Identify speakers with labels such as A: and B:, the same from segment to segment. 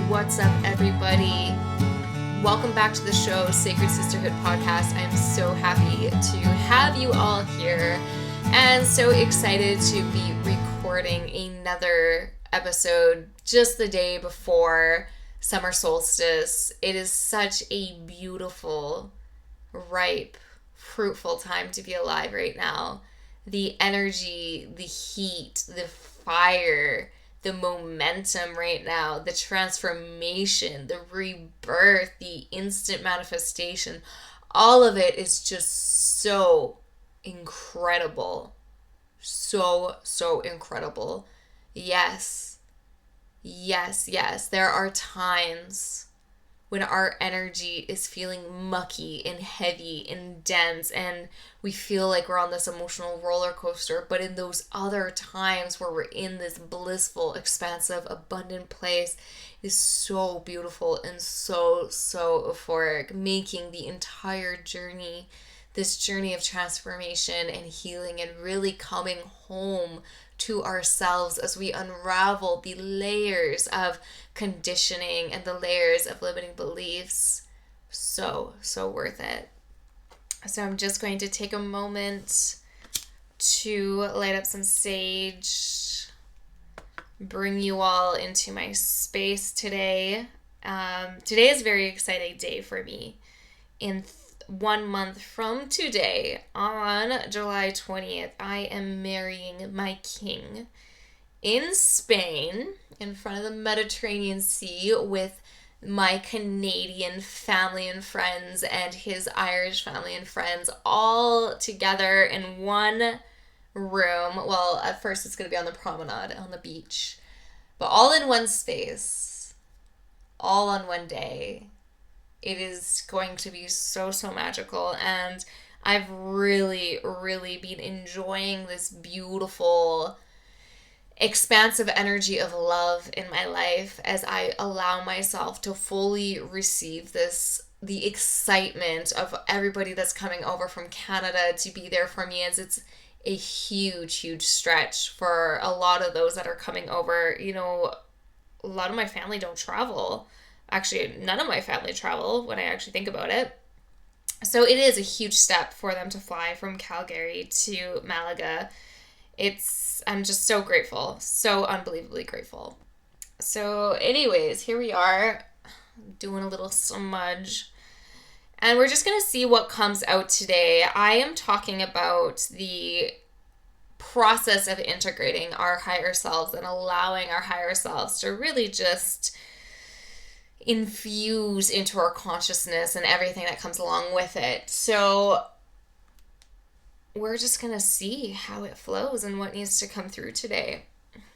A: What's up, everybody? Welcome back to the show, Sacred Sisterhood Podcast. I'm so happy to have you all here and so excited to be recording another episode just the day before summer solstice. It is such a beautiful, ripe, fruitful time to be alive right now. The energy, the heat, the fire, the momentum right now, the transformation, the rebirth, the instant manifestation, all of it is just so incredible. So incredible. Yes. There are times when our energy is feeling mucky and heavy and dense and we feel like we're on this emotional roller coaster, but in those other times where we're in this blissful, expansive, abundant place is so beautiful and so euphoric, making the entire journey, this journey of transformation and healing and really coming home to ourselves as we unravel the layers of conditioning and the layers of limiting beliefs. So worth it. So I'm just going to take a moment to light up some sage, bring you all into my space today. Today is a very exciting day for me. In 1 month from today, on July 20th, I am marrying my king in Spain in front of the Mediterranean Sea with my Canadian family and friends and his Irish family and friends all together in one room. Well, at first it's going to be on the promenade on the beach, but all in one space, all on one day. It is going to be so magical, and I've really been enjoying this beautiful, expansive energy of love in my life as I allow myself to fully receive the excitement of everybody that's coming over from Canada to be there for me, as it's a huge stretch for a lot of those that are coming over. You know, a lot of my family don't travel. Actually, none of my family travel when I actually think about it. So it is a huge step for them to fly from Calgary to Malaga. I'm just so grateful, so unbelievably grateful. So anyways, here we are doing a little smudge. And we're just going to see what comes out today. I am talking about the process of integrating our higher selves and allowing our higher selves to really just infuse into our consciousness and everything that comes along with it. So we're just going to see how it flows and what needs to come through today.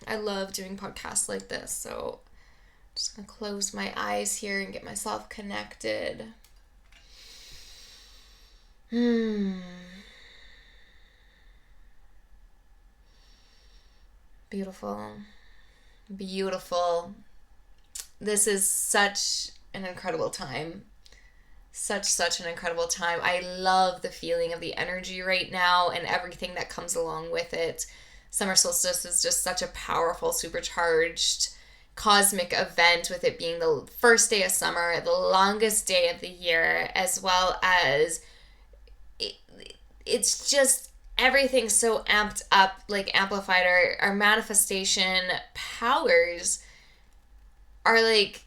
A: I love doing podcasts like this, so I'm just going to close my eyes here and get myself connected. Beautiful. This is such an incredible time. Such an incredible time. I love the feeling of the energy right now and everything that comes along with it. Summer solstice is just such a powerful, supercharged, cosmic event, with it being the first day of summer, the longest day of the year, as well as it's just everything so amped up, like amplified. Our manifestation powers are like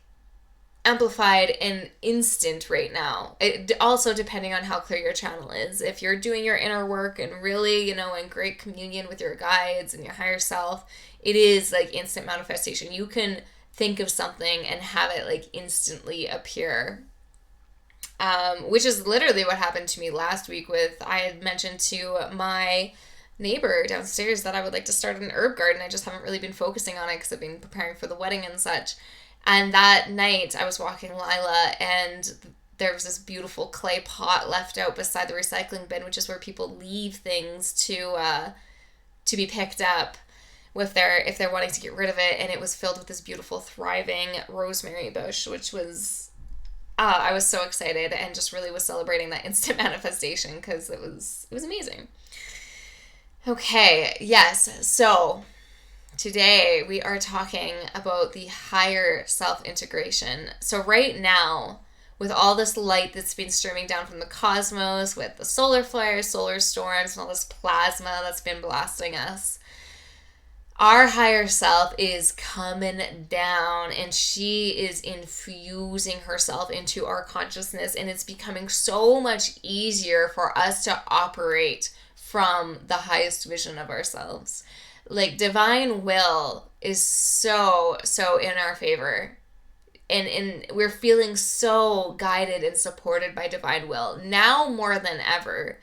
A: amplified and instant right now. It also, depending on how clear your channel is. If you're doing your inner work and really, in great communion with your guides and your higher self, it is like instant manifestation. You can think of something and have it like instantly appear. Which is literally what happened to me last week I had mentioned to my neighbor downstairs that I would like to start an herb garden. I just haven't really been focusing on it because I've been preparing for the wedding and such. And that night I was walking Lila and there was this beautiful clay pot left out beside the recycling bin, which is where people leave things to be picked up if they're wanting to get rid of it. And it was filled with this beautiful thriving rosemary bush, which was I was so excited and just really was celebrating that instant manifestation because it was amazing. Okay, yes. So Today we are talking about the higher self integration. So, right now, with all this light that's been streaming down from the cosmos, with the solar flares, solar storms, and all this plasma that's been blasting us, our higher self is coming down and she is infusing herself into our consciousness, and it's becoming so much easier for us to operate from the highest vision of ourselves. Like, divine will is so in our favor, and we're feeling so guided and supported by divine will now more than ever.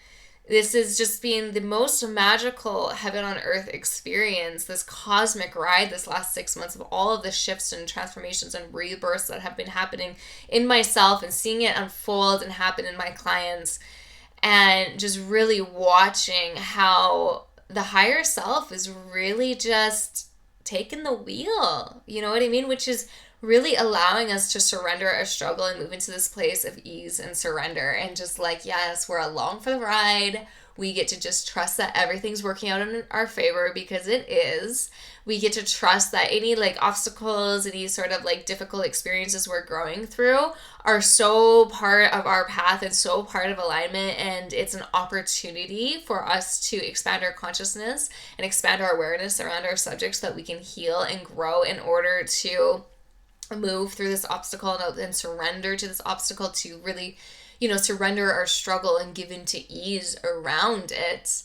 A: This is just being the most magical heaven on earth experience, this cosmic ride this last 6 months of all of the shifts and transformations and rebirths that have been happening in myself and seeing it unfold and happen in my clients, and just really watching how the higher self is really just taking the wheel. You know what I mean? Which is really allowing us to surrender our struggle and move into this place of ease and surrender, and just like, yes, we're along for the ride. We get to just trust that everything's working out in our favor, because it is. We get to trust that any like obstacles, any sort of like difficult experiences we're growing through are so part of our path and so part of alignment, and it's an opportunity for us to expand our consciousness and expand our awareness around our subjects so that we can heal and grow in order to move through this obstacle and surrender to this obstacle, to really, surrender our struggle and give into ease around it.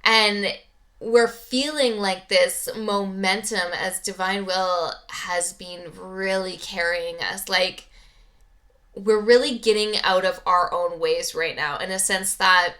A: And we're feeling like this momentum as divine will has been really carrying us. Like, we're really getting out of our own ways right now, in a sense that,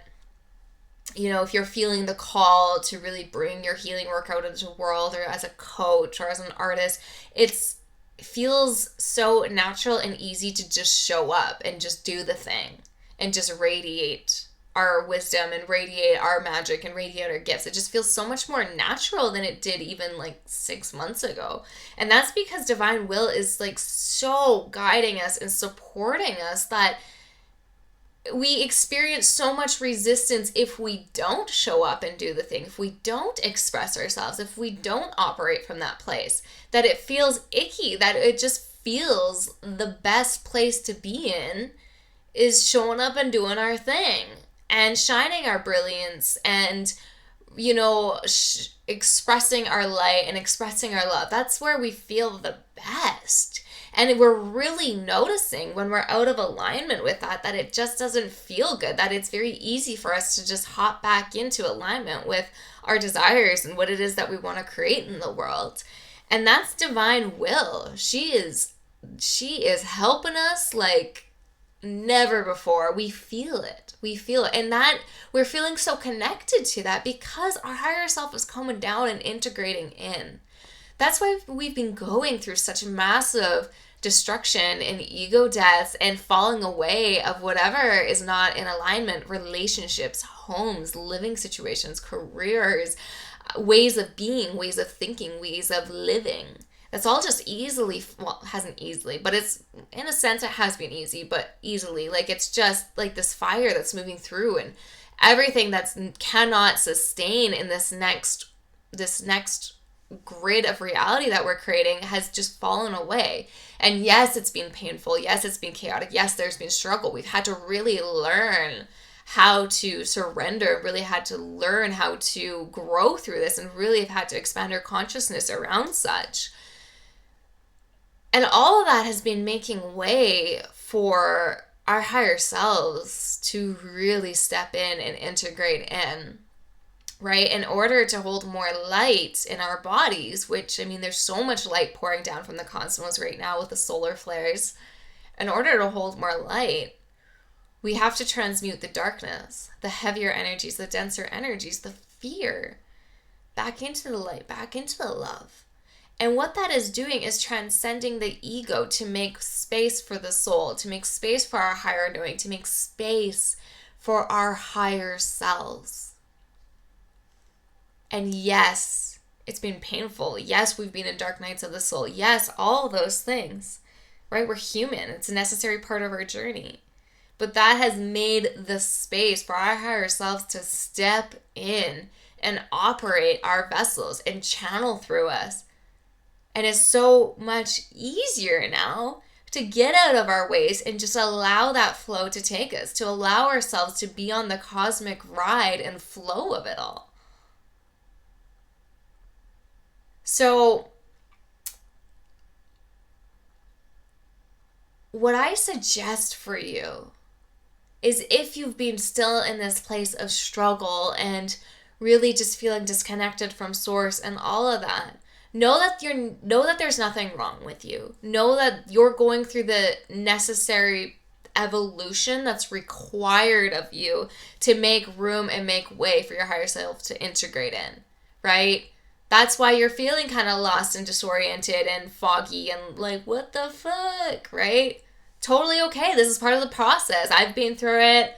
A: if you're feeling the call to really bring your healing work out into the world, or as a coach or as an artist, it feels so natural and easy to just show up and just do the thing and just radiate our wisdom and radiate our magic and radiate our gifts. It just feels so much more natural than it did even like 6 months ago. And that's because divine will is like so guiding us and supporting us that we experience so much resistance if we don't show up and do the thing, if we don't express ourselves, if we don't operate from that place, that it feels icky, that it just feels the best place to be in is showing up and doing our thing and shining our brilliance and, expressing our light and expressing our love. That's where we feel the best. And we're really noticing when we're out of alignment with that it just doesn't feel good, that it's very easy for us to just hop back into alignment with our desires and what it is that we want to create in the world. And that's divine will. She is helping us like never before. We feel it. And that we're feeling so connected to that because our higher self is coming down and integrating in. That's why we've been going through such massive destruction and ego deaths and falling away of whatever is not in alignment: relationships, homes, living situations, careers, ways of being, ways of thinking, ways of living. That's all just easily, well, it hasn't easily, but it's, in a sense, it has been easy, but easily. Like, it's just like this fire that's moving through, and everything that's cannot sustain in this next grid of reality that we're creating has just fallen away. And yes, it's been painful. Yes, it's been chaotic. Yes, there's been struggle. We've had to really learn how to surrender, really had to learn how to grow through this, and really have had to expand our consciousness around such. And all of that has been making way for our higher selves to really step in and integrate in, right? In order to hold more light in our bodies, which, I mean, there's so much light pouring down from the cosmos right now with the solar flares. In order to hold more light, we have to transmute the darkness, the heavier energies, the denser energies, the fear, back into the light, back into the love. And what that is doing is transcending the ego to make space for the soul, to make space for our higher knowing, to make space for our higher selves. And yes, it's been painful. Yes, we've been in dark nights of the soul. Yes, all those things, right? We're human. It's a necessary part of our journey. But that has made the space for our higher selves to step in and operate our vessels and channel through us. And it's so much easier now to get out of our ways and just allow that flow to take us, to allow ourselves to be on the cosmic ride and flow of it all. So what I suggest for you is, if you've been still in this place of struggle and really just feeling disconnected from source and all of that, know that there's nothing wrong with you. Know that you're going through the necessary evolution that's required of you to make room and make way for your higher self to integrate in, right? That's why you're feeling kind of lost and disoriented and foggy and like, what the fuck, right? Totally okay. This is part of the process. I've been through it.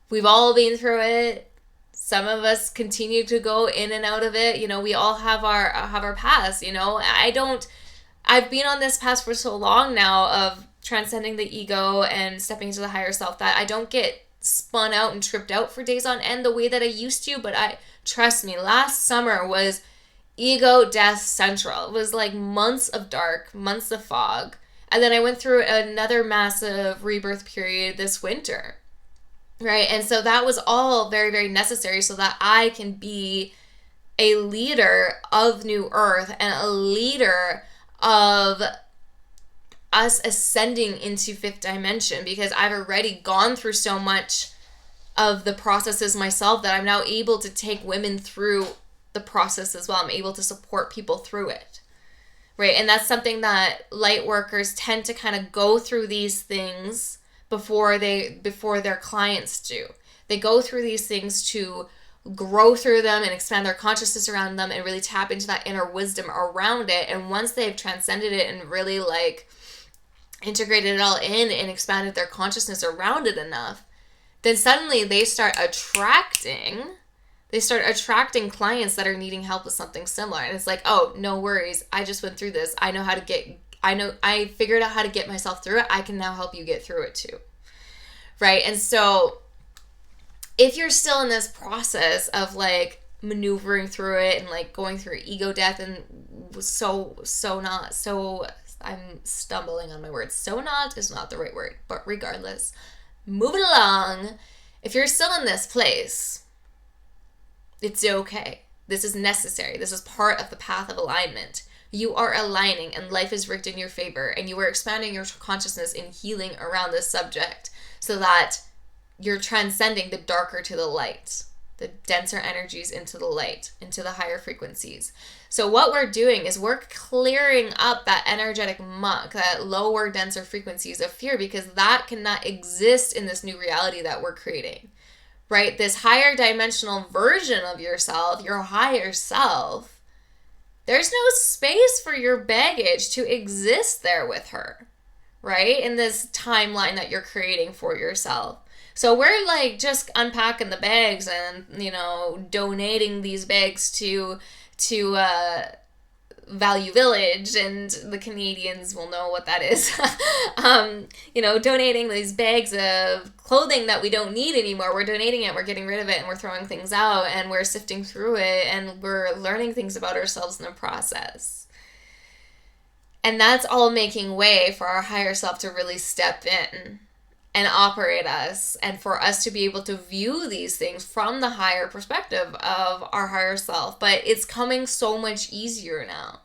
A: We've all been through it. Some of us continue to go in and out of it. We all have our past, I've been on this path for so long now of transcending the ego and stepping into the higher self that I don't get spun out and tripped out for days on end the way that I used to. But trust me, last summer was ego death central. It was like months of dark, months of fog. And then I went through another massive rebirth period this winter. Right? And so that was all very, very necessary so that I can be a leader of New Earth and a leader of us ascending into fifth dimension, because I've already gone through so much of the processes myself that I'm now able to take women through the process as well. I'm able to support people through it. Right? And that's something that light workers tend to kind of go through these things before their clients do. They go through these things to grow through them and expand their consciousness around them and really tap into that inner wisdom around it. And once they've transcended it and really like integrated it all in and expanded their consciousness around it enough, then suddenly they start attracting clients that are needing help with something similar. And it's like, oh, no worries. I just went through this. I figured out how to get myself through it. I can now help you get through it too. Right? And so if you're still in this process of like maneuvering through it and like going through ego death and I'm stumbling on my words. So not is not the right word, but regardless, moving along. If you're still in this place, it's okay. This is necessary. This is part of the path of alignment. You are aligning and life is rigged in your favor, and you are expanding your consciousness and healing around this subject so that you're transcending the darker to the light, the denser energies into the light, into the higher frequencies. So what we're doing is we're clearing up that energetic muck, that lower, denser frequencies of fear, because that cannot exist in this new reality that we're creating, right? This higher dimensional version of yourself, your higher self, there's no space for your baggage to exist there with her, right? In this timeline that you're creating for yourself. So we're like just unpacking the bags and, donating these bags to Value Village, and the Canadians will know what that is. Donating these bags of clothing that we don't need anymore. We're donating it, we're getting rid of it, and we're throwing things out, and we're sifting through it, and we're learning things about ourselves in the process. And that's all making way for our higher self to really step in and operate us, and for us to be able to view these things from the higher perspective of our higher self. But it's coming so much easier now.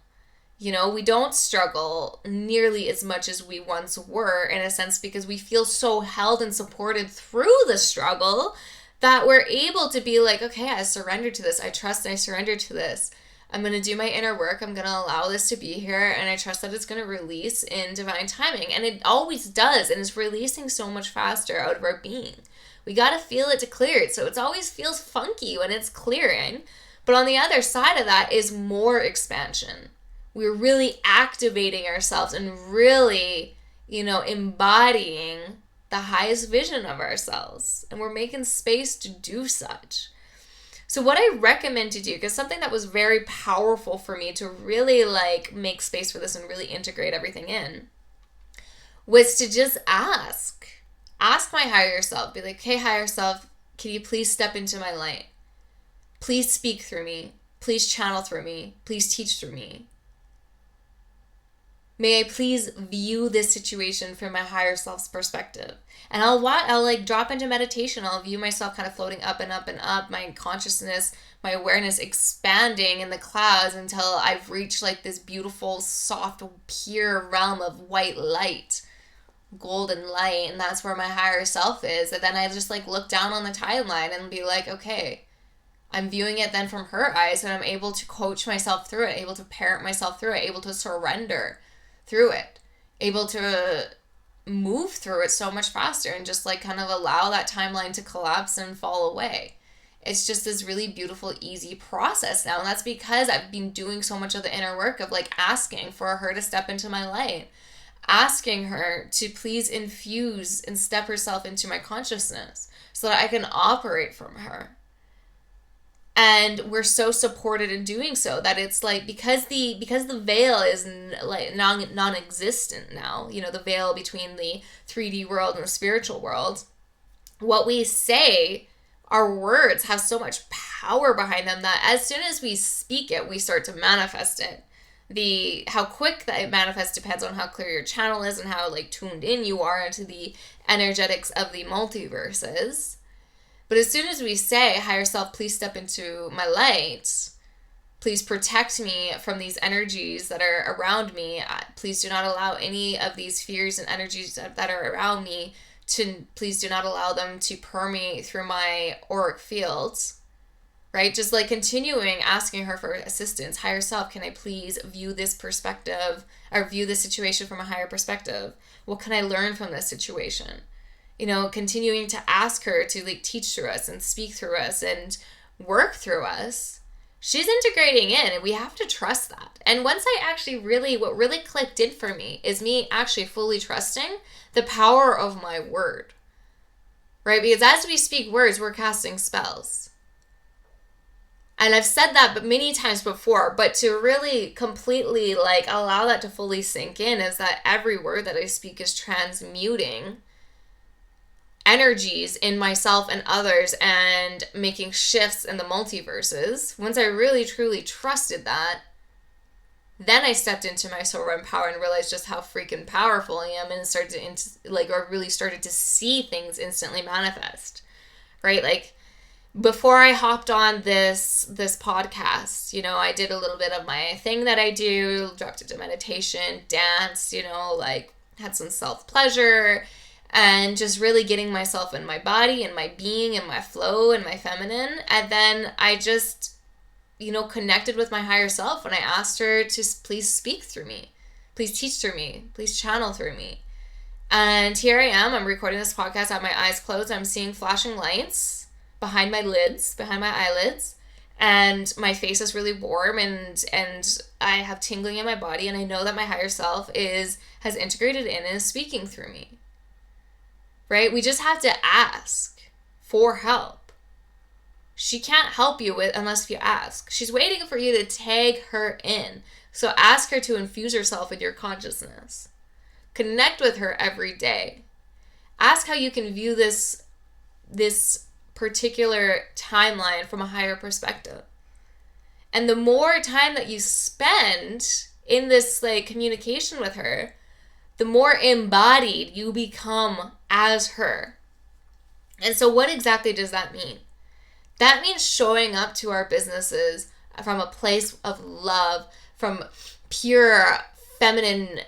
A: We don't struggle nearly as much as we once were, in a sense, because we feel so held and supported through the struggle that we're able to be like, okay, I surrender to this. I trust and I surrender to this. I'm going to do my inner work. I'm going to allow this to be here, and I trust that it's going to release in divine timing. And it always does, and it's releasing so much faster out of our being. We got to feel it to clear it. So it always feels funky when it's clearing. But on the other side of that is more expansion. We're really activating ourselves and really, embodying the highest vision of ourselves. And we're making space to do such. So what I recommend to do, because something that was very powerful for me to really make space for this and really integrate everything in, was to just ask my higher self, be like, hey, higher self, can you please step into my light? Please speak through me. Please channel through me. Please teach through me. May I please view this situation from my higher self's perspective. And I'll like drop into meditation. I'll view myself kind of floating up and up and up, my consciousness, my awareness expanding in the clouds until I've reached like this beautiful, soft, pure realm of white light, golden light, and that's where my higher self is. And then I just like look down on the timeline and be like, okay, I'm viewing it then from her eyes, and I'm able to coach myself through it, able to parent myself through it, able to surrender through it, able to move through it so much faster and just like kind of allow that timeline to collapse and fall away. It's just this really beautiful, easy process now. And that's because I've been doing so much of the inner work of like asking for her to step into my light, asking her to please infuse and step herself into my consciousness so that I can operate from her. And we're so supported in doing so that it's like, because the veil is like non-existent now, you know, the veil between the 3D world and the spiritual world, what we say, our words have so much power behind them that as soon as we speak it, we start to manifest it. How quick that it manifests depends on how clear your channel is and how like tuned in you are into the energetics of the multiverses. But as soon as we say, higher self, please step into my light, please protect me from these energies that are around me, please do not allow any of these fears and energies that are around me please do not allow them to permeate through my auric fields, right? Just like continuing asking her for assistance. Higher self, can I please view this perspective or view this situation from a higher perspective? What can I learn from this situation? You know, continuing to ask her to like teach through us and speak through us and work through us. She's integrating in, and we have to trust that. And once I actually what really clicked in for me is me actually fully trusting the power of my word, right? Because as we speak words, we're casting spells. And I've said that but many times before, but to really completely like allow that to fully sink in is that every word that I speak is transmuting energies in myself and others and making shifts in the multiverses. Once I really truly trusted that, then I stepped into my sovereign power and realized just how freaking powerful I am, and really started to see things instantly manifest, right? Like before I hopped on this podcast, you know, I did a little bit of my thing that I do, dropped into meditation, danced, you know, like had some self-pleasure, and just really getting myself in my body and my being and my flow and my feminine. And then I just, you know, connected with my higher self, and I asked her to please speak through me, please teach through me, please channel through me. And here I am, I'm recording this podcast, I have my eyes closed, I'm seeing flashing lights behind my eyelids, and my face is really warm, and I have tingling in my body, and I know that my higher self has integrated in and is speaking through me. Right? We just have to ask for help. She can't help you unless you ask. She's waiting for you to tag her in. So ask her to infuse herself with your consciousness. Connect with her every day. Ask how you can view this particular timeline from a higher perspective. And the more time that you spend in this like communication with her, the more embodied you become as her. And so what exactly does that mean? That means showing up to our businesses from a place of love, from pure feminine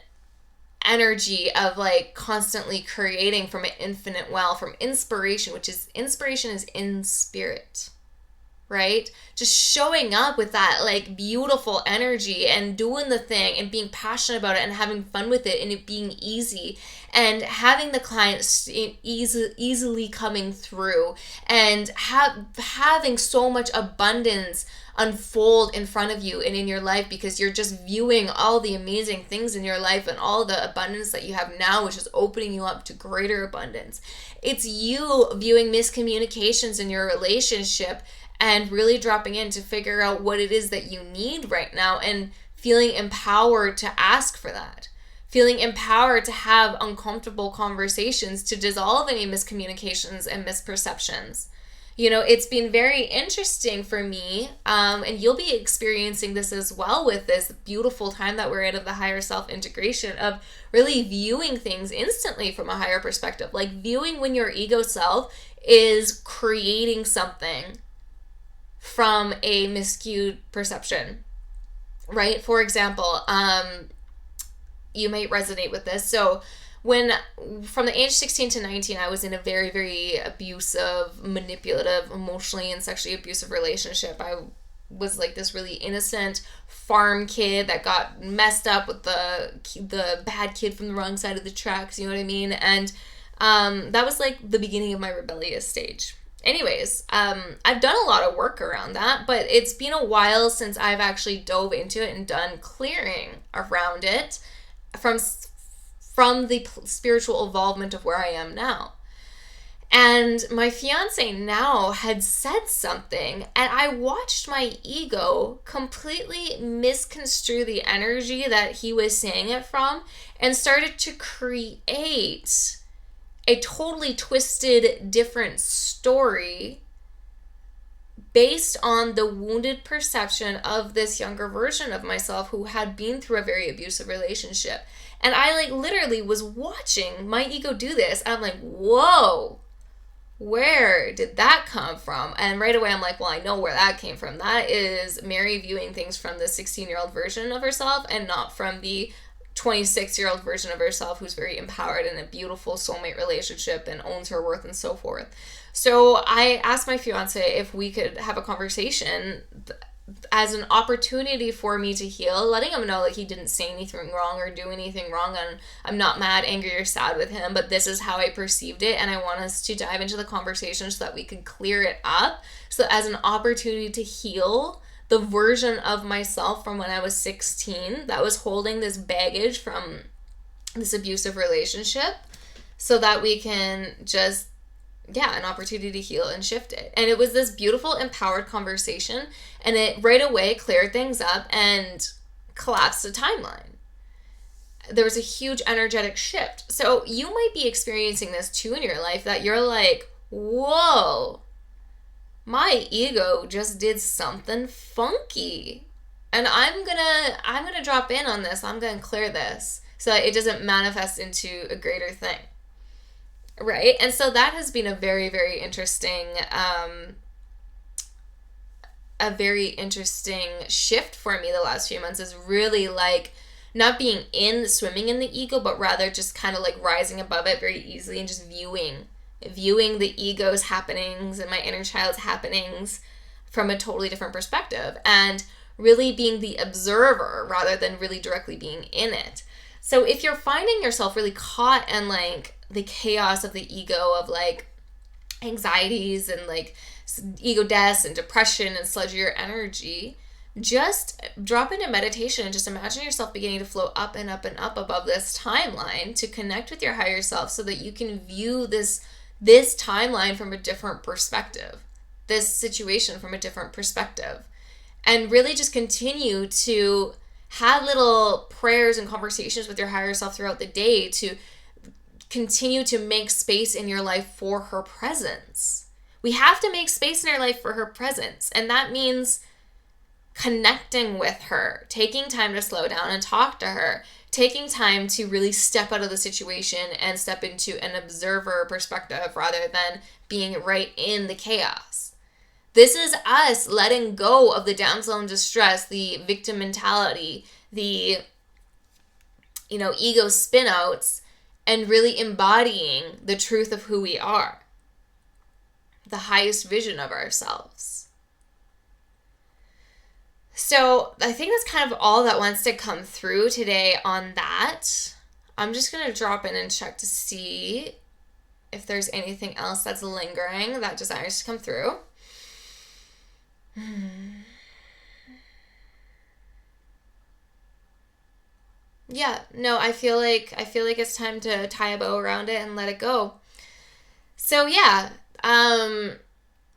A: energy of like constantly creating from an infinite well, from inspiration, inspiration is in spirit, right? Just showing up with that like beautiful energy and doing the thing and being passionate about it and having fun with it and it being easy and having the clients easily coming through and having so much abundance unfold in front of you and in your life because you're just viewing all the amazing things in your life and all the abundance that you have now, which is opening you up to greater abundance. It's you viewing miscommunications in your relationship and really dropping in to figure out what it is that you need right now and feeling empowered to ask for that. Feeling empowered to have uncomfortable conversations to dissolve any miscommunications and misperceptions. It's been very interesting for me, and you'll be experiencing this as well with this beautiful time that we're in of the higher self integration, of really viewing things instantly from a higher perspective. Like viewing when your ego self is creating something from a miscued perception, right? For example, you might resonate with this. So when from the age 16 to 19, I was in a very, very abusive, manipulative, emotionally and sexually abusive relationship. I was like this really innocent farm kid that got messed up with the bad kid from the wrong side of the tracks, you know what I mean? And that was like the beginning of my rebellious stage. Anyways, I've done a lot of work around that, but it's been a while since I've actually dove into it and done clearing around it from the spiritual involvement of where I am now. And my fiance now had said something, and I watched my ego completely misconstrue the energy that he was saying it from and started to create a totally twisted, different story based on the wounded perception of this younger version of myself who had been through a very abusive relationship. And I like literally was watching my ego do this, and I'm like, whoa, where did that come from? And right away I'm like, well, I know where that came from. That is Mary viewing things from the 16-year-old version of herself and not from the 26-year-old version of herself who's very empowered in a beautiful soulmate relationship and owns her worth and so forth. So I asked my fiance if we could have a conversation as an opportunity for me to heal, letting him know that he didn't say anything wrong or do anything wrong, and I'm not mad, angry, or sad with him, but this is how I perceived it, and I want us to dive into the conversation so that we can clear it up, so as an opportunity to heal the version of myself from when I was 16 that was holding this baggage from this abusive relationship, so that we can just an opportunity to heal and shift it. And it was this beautiful, empowered conversation, and it right away cleared things up and collapsed the timeline. There was a huge energetic shift. So you might be experiencing this too in your life, that you're like, whoa, my ego just did something funky. And I'm gonna drop in on this. I'm gonna clear this so that it doesn't manifest into a greater thing. Right? And so that has been a very, very interesting shift for me the last few months, is really like not being swimming in the ego, but rather just kind of like rising above it very easily and just viewing the ego's happenings and my inner child's happenings from a totally different perspective, and really being the observer rather than really directly being in it. So if you're finding yourself really caught in like the chaos of the ego, of like anxieties and like ego deaths and depression and sludgier energy, just drop into meditation and just imagine yourself beginning to float up and up and up above this timeline to connect with your higher self, so that you can view this timeline from a different perspective, this situation from a different perspective, and really just continue to have little prayers and conversations with your higher self throughout the day to continue to make space in your life for her presence. We have to make space in our life for her presence, and that means connecting with her, taking time to slow down and talk to her, taking time to really step out of the situation and step into an observer perspective rather than being right in the chaos. This is us letting go of the damsel in distress, the victim mentality, the ego spin-outs, and really embodying the truth of who we are, the highest vision of ourselves. So I think that's kind of all that wants to come through today on that. I'm just going to drop in and check to see if there's anything else that's lingering that desires to come through. Yeah, no, I feel like it's time to tie a bow around it and let it go. So yeah,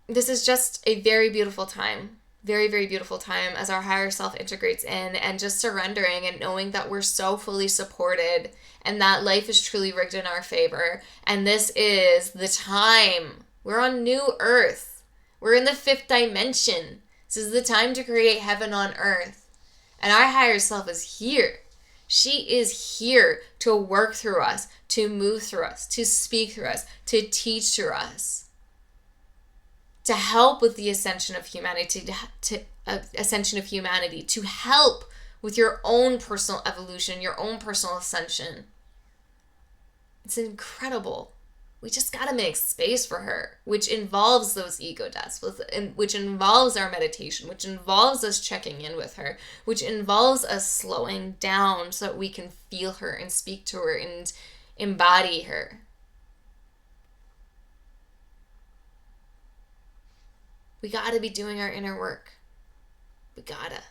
A: this is just a very beautiful time. Very, very beautiful time as our higher self integrates in, and just surrendering and knowing that we're so fully supported and that life is truly rigged in our favor. And this is the time. We're on new earth. We're in the 5th dimension. This is the time to create heaven on earth. And our higher self is here. She is here to work through us, to move through us, to speak through us, to teach through us, to help with the ascension of humanity, to help with your own personal evolution, your own personal ascension. It's incredible. We just got to make space for her, which involves those ego deaths, which involves our meditation, which involves us checking in with her, which involves us slowing down so that we can feel her and speak to her and embody her. We got to be doing our inner work. We gotta.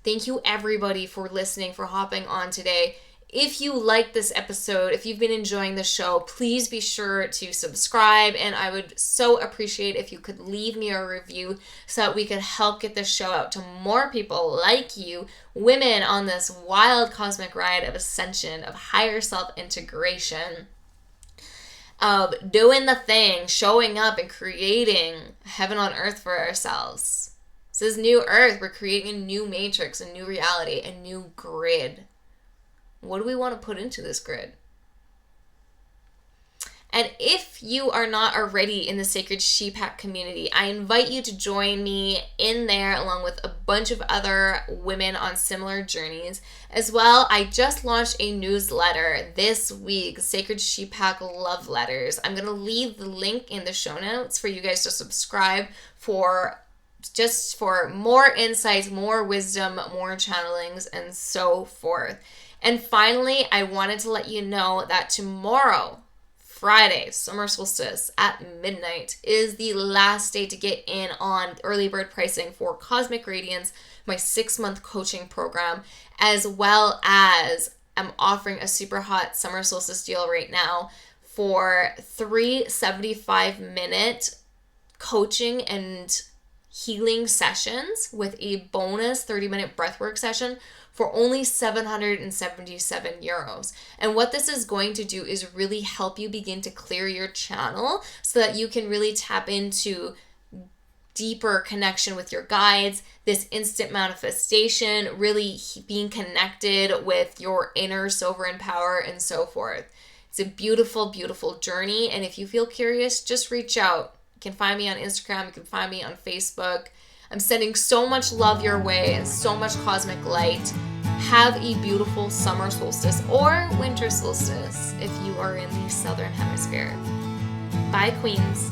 A: Thank you everybody for listening, for hopping on today. If you like this episode, if you've been enjoying the show, please be sure to subscribe, and I would so appreciate if you could leave me a review so that we could help get this show out to more people like you, women on this wild cosmic ride of ascension, of higher self-integration, of doing the thing, showing up and creating heaven on earth for ourselves. This is new earth. We're creating a new matrix, a new reality, a new grid. What do we want to put into this grid? And if you are not already in the Sacred She Pack community, I invite you to join me in there along with a bunch of other women on similar journeys. As well, I just launched a newsletter this week, Sacred She Pack Love Letters. I'm going to leave the link in the show notes for you guys to subscribe for more insights, more wisdom, more channelings, and so forth. And finally, I wanted to let you know that tomorrow, Friday, summer solstice at midnight, is the last day to get in on early bird pricing for Cosmic Radiance, my 6-month coaching program, as well as I'm offering a super hot summer solstice deal right now for 3 75-minute coaching and healing sessions with a bonus 30-minute breathwork session for only 777 euros. And what this is going to do is really help you begin to clear your channel so that you can really tap into deeper connection with your guides, this instant manifestation, really being connected with your inner sovereign power and so forth. It's a beautiful, beautiful journey. And if you feel curious, just reach out. You can find me on Instagram. You can find me on Facebook. I'm sending so much love your way and so much cosmic light. Have a beautiful summer solstice or winter solstice if you are in the southern hemisphere. Bye, queens.